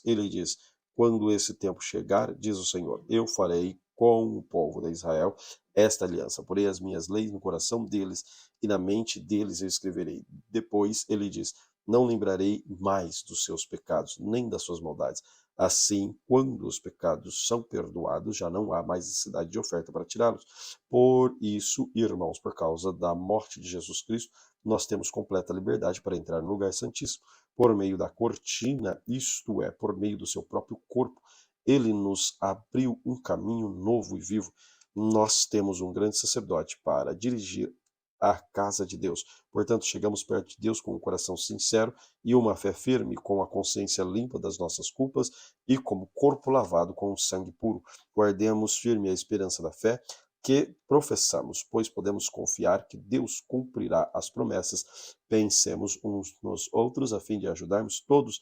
ele diz, quando esse tempo chegar, diz o Senhor, eu farei com o povo de Israel esta aliança, porei as minhas leis no coração deles e na mente deles eu escreverei. Depois ele diz, não lembrarei mais dos seus pecados, nem das suas maldades. Assim, quando os pecados são perdoados, já não há mais necessidade de oferta para tirá-los. Por isso, irmãos, por causa da morte de Jesus Cristo, nós temos completa liberdade para entrar no lugar santíssimo, por meio da cortina, isto é, por meio do seu próprio corpo. Ele nos abriu um caminho novo e vivo. Nós temos um grande sacerdote para dirigir a casa de Deus. Portanto, chegamos perto de Deus com um coração sincero e uma fé firme, com a consciência limpa das nossas culpas e como corpo lavado com o sangue puro. Guardemos firme a esperança da fé que professamos, pois podemos confiar que Deus cumprirá as promessas. Pensemos uns nos outros a fim de ajudarmos todos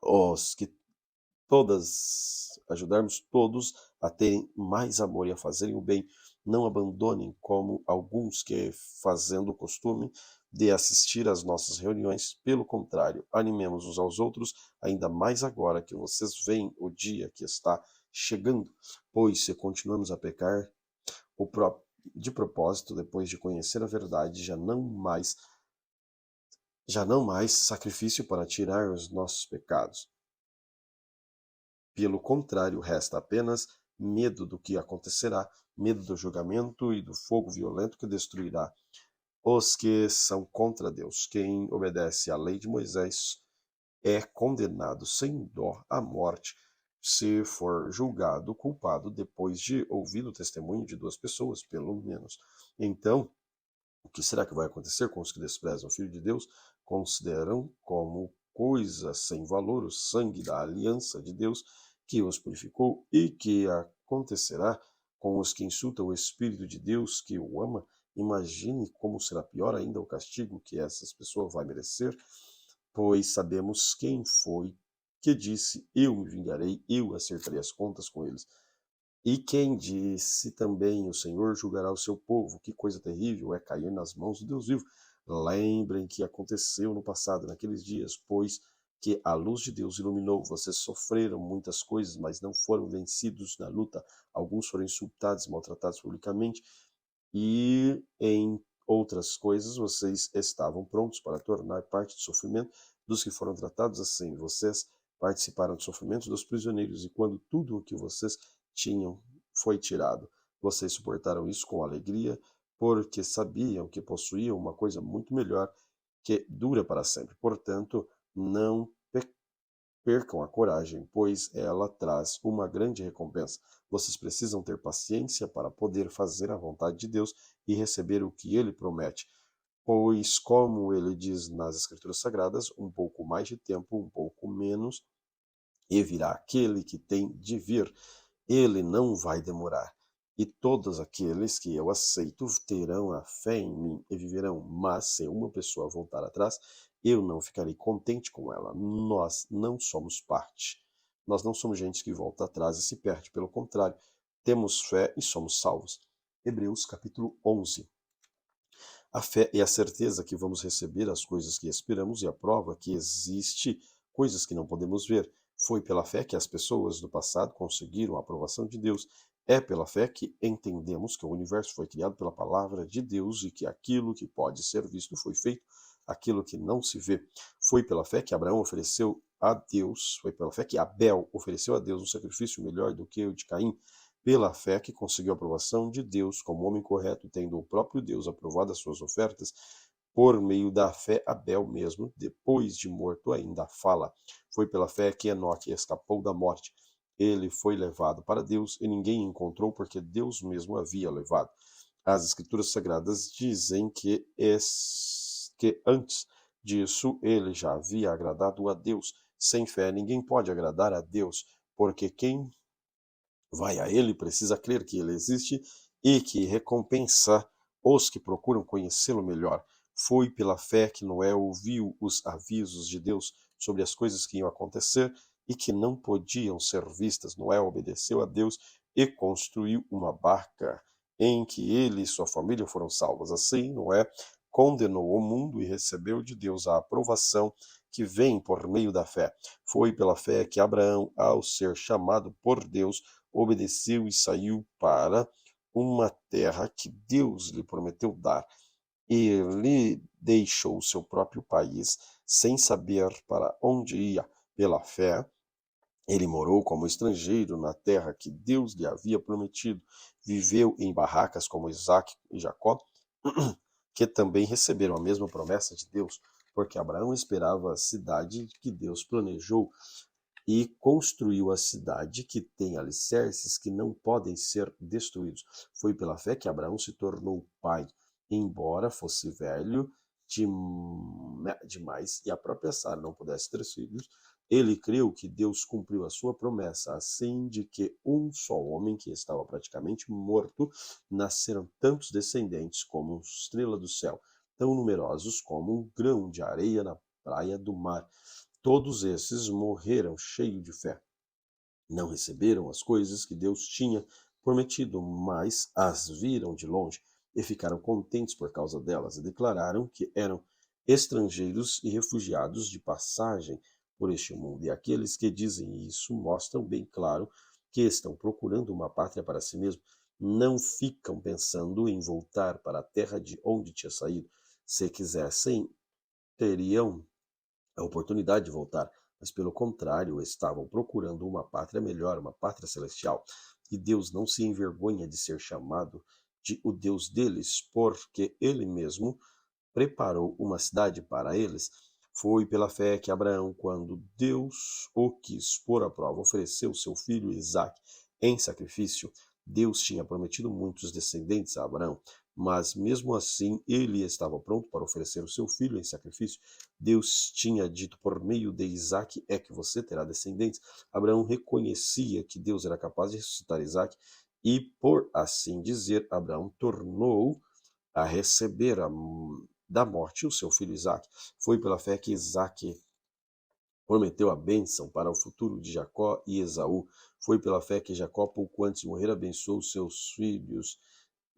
os que ajudarmos todos a terem mais amor e a fazerem o bem. Não abandonem como alguns que, fazendo o costume de assistir às nossas reuniões. Pelo contrário, animemos uns aos outros, ainda mais agora que vocês veem o dia que está chegando. Pois se continuamos a pecar, de propósito, depois de conhecer a verdade, já não mais sacrifício para tirar os nossos pecados. Pelo contrário, resta apenas medo do que acontecerá, medo do julgamento e do fogo violento que destruirá os que são contra Deus. Quem obedece à lei de Moisés é condenado sem dó à morte, se for julgado culpado depois de ouvir o testemunho de duas pessoas, pelo menos. Então, o que será que vai acontecer com os que desprezam o Filho de Deus? Consideram como coisa sem valor o sangue da aliança de Deus que os purificou, e que acontecerá com os que insultam o Espírito de Deus que o ama? Imagine como será pior ainda o castigo que essas pessoas vão merecer, pois sabemos quem foi que disse, eu me vingarei, eu acertarei as contas com eles. E quem disse também, o Senhor julgará o seu povo. Que coisa terrível é cair nas mãos do Deus vivo. Lembrem que aconteceu no passado, naqueles dias, pois que a luz de Deus iluminou. Vocês sofreram muitas coisas, mas não foram vencidos na luta. Alguns foram insultados e maltratados publicamente, e em outras coisas vocês estavam prontos para tornar parte do sofrimento dos que foram tratados assim. Vocês participaram do sofrimento dos prisioneiros, e quando tudo o que vocês tinham foi tirado, vocês suportaram isso com alegria, porque sabiam que possuíam uma coisa muito melhor, que dura para sempre. Portanto, não percam a coragem, pois ela traz uma grande recompensa. Vocês precisam ter paciência para poder fazer a vontade de Deus e receber o que ele promete. Pois, como ele diz nas Escrituras Sagradas, um pouco mais de tempo, um pouco menos, e virá aquele que tem de vir. Ele não vai demorar. E todos aqueles que eu aceito terão a fé em mim e viverão. Mas se uma pessoa voltar atrás, eu não ficarei contente com ela. Nós não somos parte. Nós não somos gente que volta atrás e se perde. Pelo contrário, temos fé e somos salvos. Hebreus capítulo 11. A fé é a certeza que vamos receber as coisas que esperamos, e a prova que existe coisas que não podemos ver. Foi pela fé que as pessoas do passado conseguiram a aprovação de Deus. É pela fé que entendemos que o universo foi criado pela palavra de Deus e que aquilo que pode ser visto foi feito, aquilo que não se vê. Foi pela fé que Abraão ofereceu a Deus, foi pela fé que Abel ofereceu a Deus um sacrifício melhor do que o de Caim, pela fé que conseguiu a aprovação de Deus como homem correto, tendo o próprio Deus aprovado as suas ofertas. Por meio da fé, Abel mesmo, depois de morto, ainda fala. Foi pela fé que Enoque escapou da morte. Ele foi levado para Deus e ninguém encontrou porque Deus mesmo havia levado. As Escrituras Sagradas dizem que antes disso ele já havia agradado a Deus. Sem fé ninguém pode agradar a Deus, porque quem vai a ele precisa crer que ele existe e que recompensa os que procuram conhecê-lo melhor. Foi pela fé que Noé ouviu os avisos de Deus sobre as coisas que iam acontecer e que não podiam ser vistas. Noé obedeceu a Deus e construiu uma barca em que ele e sua família foram salvos. Assim, Noé condenou o mundo e recebeu de Deus a aprovação que vem por meio da fé. Foi pela fé que Abraão, ao ser chamado por Deus, obedeceu e saiu para uma terra que Deus lhe prometeu dar. Ele deixou o seu próprio país sem saber para onde ia. Pela fé, ele morou como estrangeiro na terra que Deus lhe havia prometido. Viveu em barracas como Isaac e Jacó, que também receberam a mesma promessa de Deus, porque Abraão esperava a cidade que Deus planejou e construiu a cidade que tem alicerces que não podem ser destruídos. Foi pela fé que Abraão se tornou pai, embora fosse velho demais e a própria Sara não pudesse ter filhos. Ele creu que Deus cumpriu a sua promessa, assim de que um só homem, que estava praticamente morto, nasceram tantos descendentes como estrela do céu, tão numerosos como um grão de areia na praia do mar. Todos esses morreram cheios de fé. Não receberam as coisas que Deus tinha prometido, mas as viram de longe e ficaram contentes por causa delas e declararam que eram estrangeiros e refugiados de passagem por este mundo. E aqueles que dizem isso mostram bem claro que estão procurando uma pátria para si mesmos. Não ficam pensando em voltar para a terra de onde tinha saído. Se quisessem, teriam a oportunidade de voltar, mas pelo contrário, estavam procurando uma pátria melhor, uma pátria celestial. E Deus não se envergonha de ser chamado de o Deus deles, porque ele mesmo preparou uma cidade para eles. Foi pela fé que Abraão, quando Deus o quis pôr à prova, ofereceu seu filho Isaque em sacrifício. Deus tinha prometido muitos descendentes a Abraão, mas mesmo assim ele estava pronto para oferecer o seu filho em sacrifício. Deus tinha dito por meio de Isaque é que você terá descendentes. Abraão reconhecia que Deus era capaz de ressuscitar Isaque e, por assim dizer, Abraão tornou a receber da morte o seu filho Isaque. Foi pela fé que Isaque prometeu a bênção para o futuro de Jacó e Esaú. Foi pela fé que Jacó, pouco antes de morrer, abençoou seus filhos,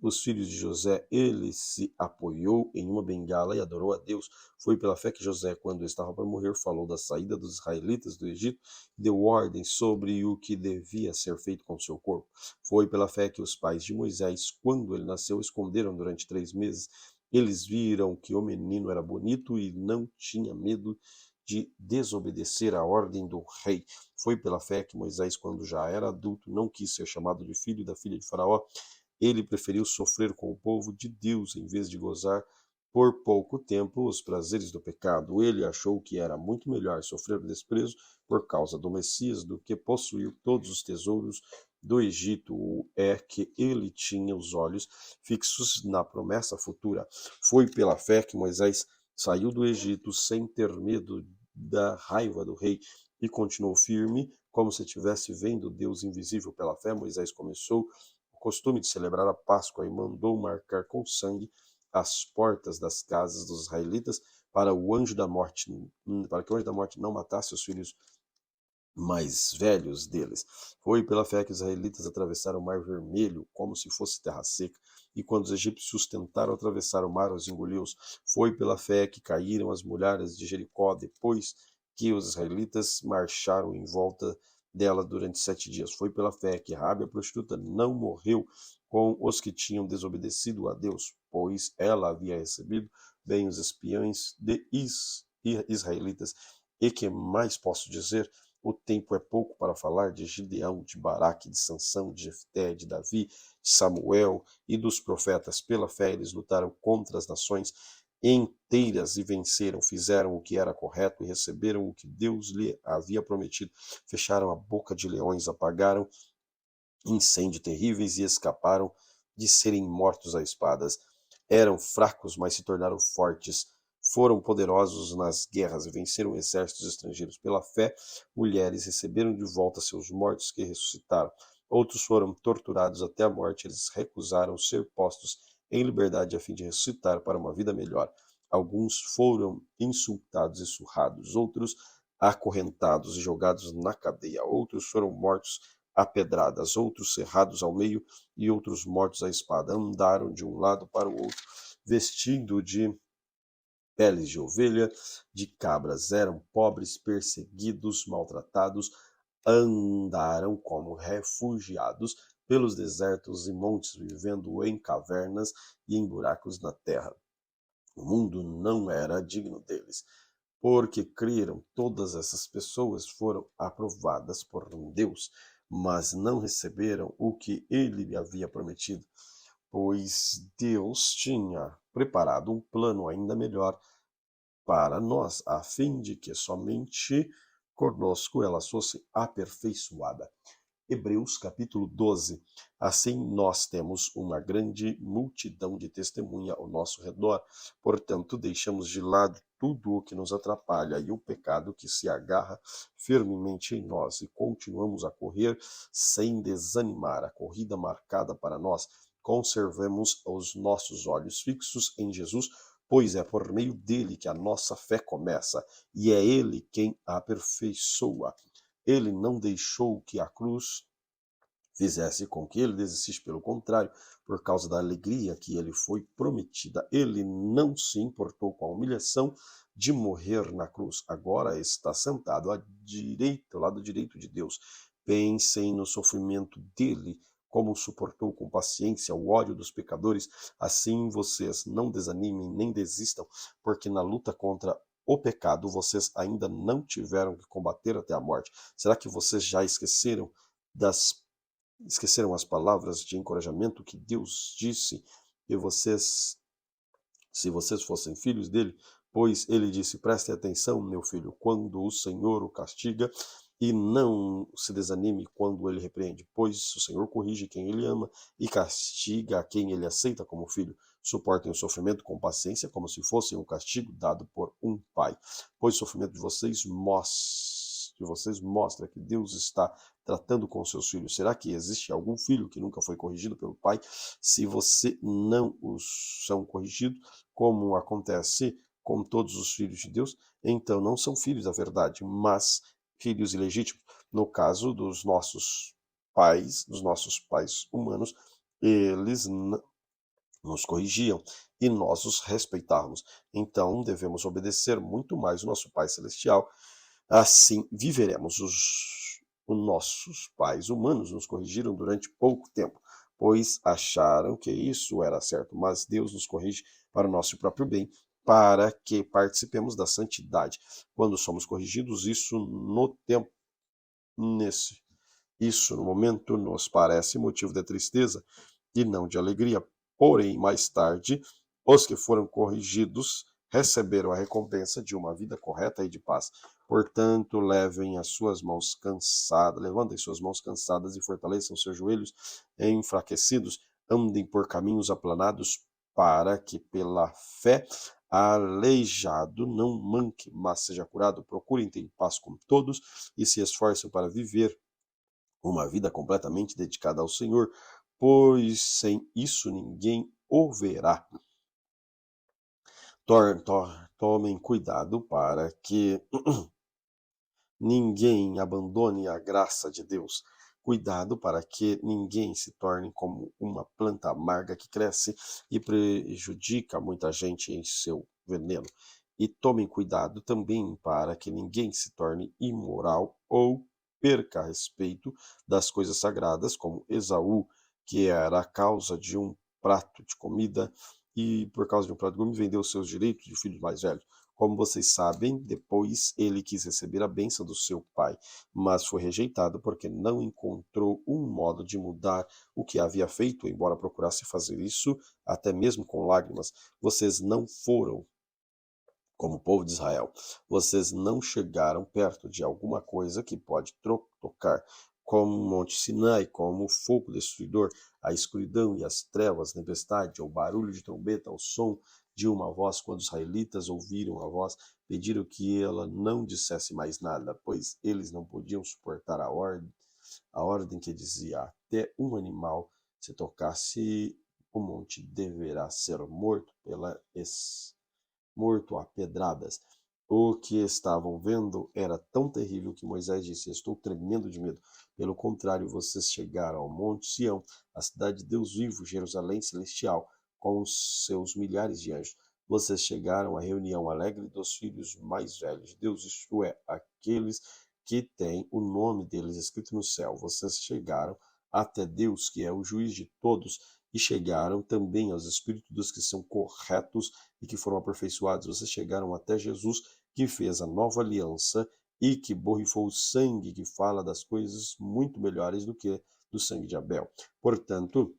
os filhos de José. Ele se apoiou em uma bengala e adorou a Deus. Foi pela fé que José, quando estava para morrer, falou da saída dos israelitas do Egito e deu ordem sobre o que devia ser feito com seu corpo. Foi pela fé que os pais de Moisés, quando ele nasceu, esconderam durante 3 meses. Eles viram que o menino era bonito e não tinha medo de desobedecer à ordem do rei. Foi pela fé que Moisés, quando já era adulto, não quis ser chamado de filho da filha de Faraó. Ele preferiu sofrer com o povo de Deus em vez de gozar por pouco tempo os prazeres do pecado. Ele achou que era muito melhor sofrer desprezo por causa do Messias do que possuir todos os tesouros do Egito. É que ele tinha os olhos fixos na promessa futura. Foi pela fé que Moisés saiu do Egito sem ter medo da raiva do rei e continuou firme, como se estivesse vendo Deus invisível. Pela fé, Moisés começou o costume de celebrar a Páscoa e mandou marcar com sangue as portas das casas dos israelitas para o anjo da morte, para que o anjo da morte não matasse os filhos mais velhos deles. Foi pela fé que os israelitas atravessaram o Mar Vermelho como se fosse terra seca, e quando os egípcios tentaram atravessar o mar, os engoliu. Foi pela fé que caíram as muralhas de Jericó depois que os israelitas marcharam em volta dela durante 7 dias. Foi pela fé que Raabe a prostituta não morreu com os que tinham desobedecido a Deus, pois ela havia recebido bem os espiões de israelitas. E que mais posso dizer? O tempo é pouco para falar de Gideão, de Baraque, de Sansão, de Jefté, de Davi, de Samuel e dos profetas. Pela fé eles lutaram contra as nações inteiras e venceram, fizeram o que era correto e receberam o que Deus lhe havia prometido. Fecharam a boca de leões, apagaram incêndios terríveis e escaparam de serem mortos a espadas. Eram fracos, mas se tornaram fortes. Foram poderosos nas guerras e venceram exércitos estrangeiros. Pela fé, mulheres receberam de volta seus mortos que ressuscitaram. Outros foram torturados até a morte. Eles recusaram ser postos em liberdade a fim de ressuscitar para uma vida melhor. Alguns foram insultados e surrados, outros acorrentados e jogados na cadeia. Outros foram mortos a pedradas, outros cerrados ao meio e outros mortos à espada. Andaram de um lado para o outro, vestindo de peles de ovelha, de cabras. Eram pobres, perseguidos, maltratados. Andaram como refugiados pelos desertos e montes, vivendo em cavernas e em buracos na terra. O mundo não era digno deles. Porque creram, todas essas pessoas foram aprovadas por Deus, mas não receberam o que ele lhe havia prometido, pois Deus tinha preparado um plano ainda melhor para nós, a fim de que somente conosco ela fosse aperfeiçoada. Hebreus capítulo 12. Assim nós temos uma grande multidão de testemunha ao nosso redor, portanto deixamos de lado tudo o que nos atrapalha e o pecado que se agarra firmemente em nós e continuamos a correr sem desanimar a corrida marcada para nós. Conservemos os nossos olhos fixos em Jesus, pois é por meio dele que a nossa fé começa e é ele quem a aperfeiçoa. Ele não deixou que a cruz fizesse com que ele desistisse, pelo contrário, por causa da alegria que ele foi prometida. Ele não se importou com a humilhação de morrer na cruz. Agora está sentado à direita, ao lado direito de Deus. Pensem no sofrimento dele, como suportou com paciência o ódio dos pecadores. Assim vocês não desanimem nem desistam, porque na luta contra o pecado vocês ainda não tiveram que combater até a morte. Será que vocês já esqueceram as palavras de encorajamento que Deus disse que se vocês fossem filhos dele, pois ele disse: preste atenção, meu filho, quando o Senhor o castiga, e não se desanime quando ele repreende, pois o Senhor corrige quem ele ama e castiga a quem ele aceita como filho. Suportem o sofrimento com paciência, como se fosse um castigo dado por um pai, pois o sofrimento de vocês mostra que Deus está tratando com seus filhos. Será que existe algum filho que nunca foi corrigido pelo pai? Se você não os são corrigidos, como acontece com todos os filhos de Deus, então não são filhos da verdade, mas filhos ilegítimos. No caso dos nossos pais humanos, eles nos corrigiam e nós os respeitávamos. Então devemos obedecer muito mais o nosso Pai Celestial. Assim viveremos. Os nossos pais humanos nos corrigiram durante pouco tempo, pois acharam que isso era certo, mas Deus nos corrige para o nosso próprio bem, para que participemos da santidade. Quando somos corrigidos, isso no momento nos parece motivo de tristeza e não de alegria. Porém, mais tarde, os que foram corrigidos receberam a recompensa de uma vida correta e de paz. Portanto, levantem suas mãos cansadas e fortaleçam seus joelhos enfraquecidos. Andem por caminhos aplanados, para que pela fé aleijado não manque, mas seja curado. Procurem ter paz com todos e se esforcem para viver uma vida completamente dedicada ao Senhor, pois sem isso ninguém o verá. Tomem cuidado para que ninguém abandone a graça de Deus. Cuidado para que ninguém se torne como uma planta amarga que cresce e prejudica muita gente em seu veneno. E tomem cuidado também para que ninguém se torne imoral ou perca a respeito das coisas sagradas, como Esaú, que era a causa de um prato de comida, e por causa de um prato de comida vendeu seus direitos de filho mais velho. Como vocês sabem, depois ele quis receber a bênção do seu pai, mas foi rejeitado porque não encontrou um modo de mudar o que havia feito, embora procurasse fazer isso até mesmo com lágrimas. Vocês não foram como o povo de Israel. Vocês não chegaram perto de alguma coisa que pode tocar, como o Monte Sinai, como o fogo destruidor, a escuridão e as trevas, a tempestade, o barulho de trombeta, o som de uma voz. Quando os israelitas ouviram a voz, pediram que ela não dissesse mais nada, pois eles não podiam suportar a ordem que dizia: até um animal, se tocasse o monte, deverá ser morto a pedradas. O que estavam vendo era tão terrível que Moisés disse: estou tremendo de medo. Pelo contrário, vocês chegaram ao Monte Sião, a cidade de Deus vivo, Jerusalém celestial, com os seus milhares de anjos. Vocês chegaram à reunião alegre dos filhos mais velhos de Deus, isto é, aqueles que têm o nome deles escrito no céu. Vocês chegaram até Deus, que é o juiz de todos, e chegaram também aos espíritos dos que são corretos e que foram aperfeiçoados. Vocês chegaram até Jesus, que fez a nova aliança e que borrifou o sangue, que fala das coisas muito melhores do que do sangue de Abel. Portanto,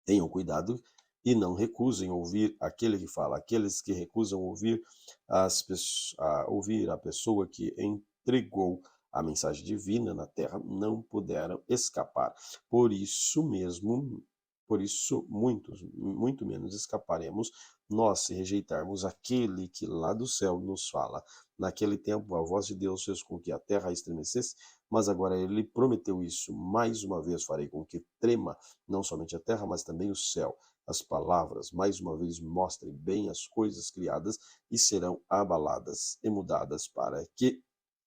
tenham cuidado e não recusem ouvir aquele que fala. Aqueles que recusam ouvir a pessoa que entregou a mensagem divina na terra não puderam escapar. Por isso mesmo, por isso muito menos escaparemos nós se rejeitarmos aquele que lá do céu nos fala. Naquele tempo a voz de Deus fez com que a terra estremecesse, mas agora ele prometeu isso. Mais uma vez farei com que trema não somente a terra, mas também o céu. As palavras, mais uma vez, mostrem bem as coisas criadas e serão abaladas e mudadas para que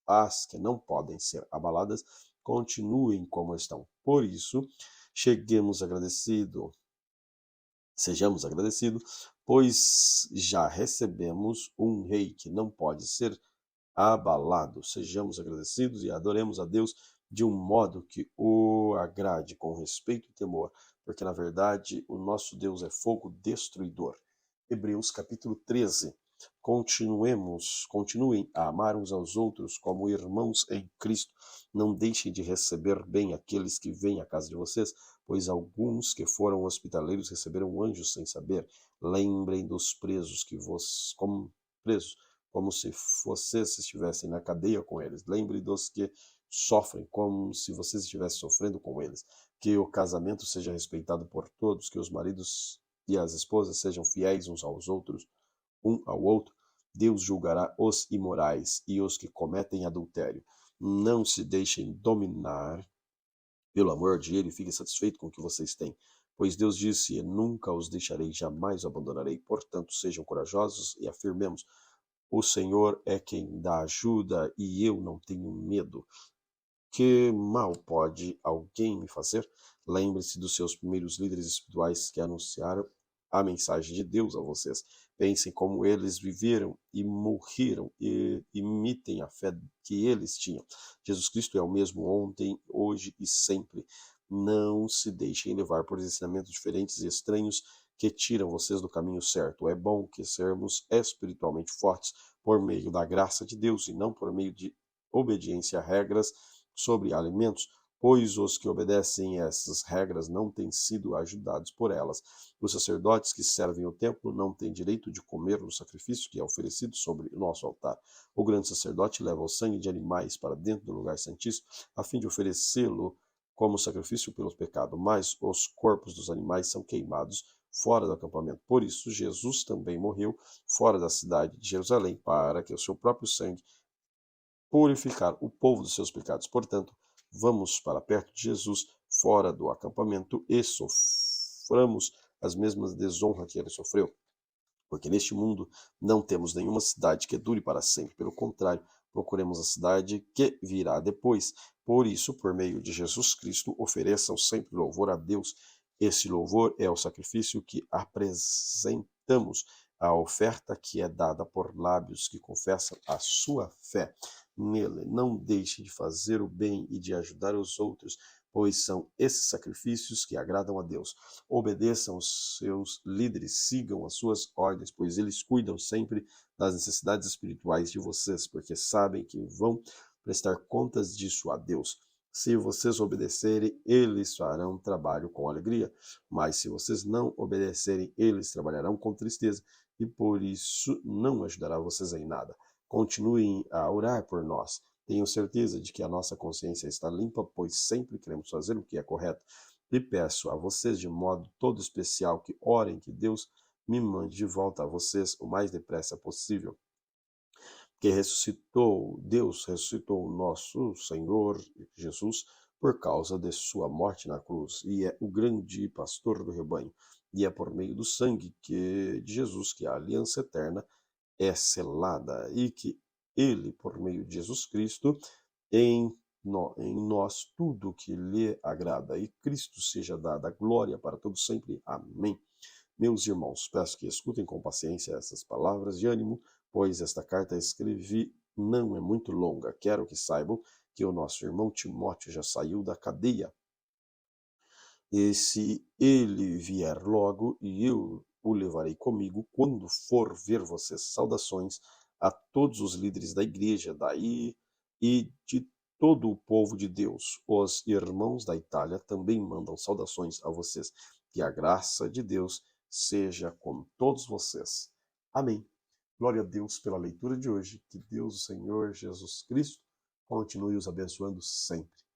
as que não podem ser abaladas continuem como estão. Por isso, sejamos agradecidos, pois já recebemos um rei que não pode ser abalado. Sejamos agradecidos e adoremos a Deus de um modo que o agrade, com respeito e temor, porque na verdade o nosso Deus é fogo destruidor. Hebreus capítulo 13. Continuem a amar uns aos outros como irmãos em Cristo. Não deixem de receber bem aqueles que vêm à casa de vocês, pois alguns que foram hospitaleiros receberam anjos sem saber. Lembrem dos presos como presos, como se vocês estivessem na cadeia com eles. Lembre dos que sofrem, como se vocês estivessem sofrendo com eles. Que o casamento seja respeitado por todos, que os maridos e as esposas sejam fiéis uns aos outros, um ao outro. Deus julgará os imorais e os que cometem adultério. Não se deixem dominar pelo amor, dinheiro, e fiquem satisfeitos com o que vocês têm. Pois Deus disse: nunca os deixarei, jamais os abandonarei. Portanto, sejam corajosos e afirmemos: o Senhor é quem dá ajuda e eu não tenho medo. Que mal pode alguém me fazer? Lembre-se dos seus primeiros líderes espirituais que anunciaram a mensagem de Deus a vocês. Pensem como eles viveram e morreram e imitem a fé que eles tinham. Jesus Cristo é o mesmo ontem, hoje e sempre. Não se deixem levar por ensinamentos diferentes e estranhos que tiram vocês do caminho certo. É bom que sermos espiritualmente fortes por meio da graça de Deus e não por meio de obediência a regras sobre alimentos, pois os que obedecem essas regras não têm sido ajudados por elas. Os sacerdotes que servem o templo não têm direito de comer o sacrifício que é oferecido sobre o nosso altar. O grande sacerdote leva o sangue de animais para dentro do lugar santíssimo, a fim de oferecê-lo como sacrifício pelo pecado, mas os corpos dos animais são queimados fora do acampamento. Por isso, Jesus também morreu fora da cidade de Jerusalém, para que o seu próprio sangue purificar o povo dos seus pecados. Portanto, vamos para perto de Jesus, fora do acampamento, e soframos as mesmas desonras que ele sofreu. Porque neste mundo não temos nenhuma cidade que dure para sempre. Pelo contrário, procuremos a cidade que virá depois. Por isso, por meio de Jesus Cristo, ofereçam sempre louvor a Deus. Esse louvor é o sacrifício que apresentamos a oferta que é dada por lábios que confessam a sua fé nele. Não deixe de fazer o bem e de ajudar os outros, pois são esses sacrifícios que agradam a Deus. Obedeçam os seus líderes, sigam as suas ordens, pois eles cuidam sempre das necessidades espirituais de vocês, porque sabem que vão prestar contas disso a Deus. Se vocês obedecerem, eles farão trabalho com alegria, mas se vocês não obedecerem, eles trabalharão com tristeza e por isso não ajudará vocês em nada. Continuem a orar por nós. Tenho certeza de que a nossa consciência está limpa, pois sempre queremos fazer o que é correto. E peço a vocês de modo todo especial que orem que Deus me mande de volta a vocês o mais depressa possível. Que ressuscitou, Deus ressuscitou o nosso Senhor Jesus por causa de sua morte na cruz, e é o grande pastor do rebanho. E é por meio do sangue de Jesus que a aliança eterna é selada, e que ele, por meio de Jesus Cristo, em nós tudo que lhe agrada. E Cristo seja dada a glória para todos sempre. Amém. Meus irmãos, peço que escutem com paciência essas palavras de ânimo, pois esta carta escrevi não é muito longa. Quero que saibam que o nosso irmão Timóteo já saiu da cadeia. E se ele vier logo, e eu o levarei comigo quando for ver vocês. Saudações a todos os líderes da igreja daí e de todo o povo de Deus. Os irmãos da Itália também mandam saudações a vocês. Que a graça de Deus seja com todos vocês. Amém. Glória a Deus pela leitura de hoje. Que Deus, o Senhor Jesus Cristo, continue os abençoando sempre.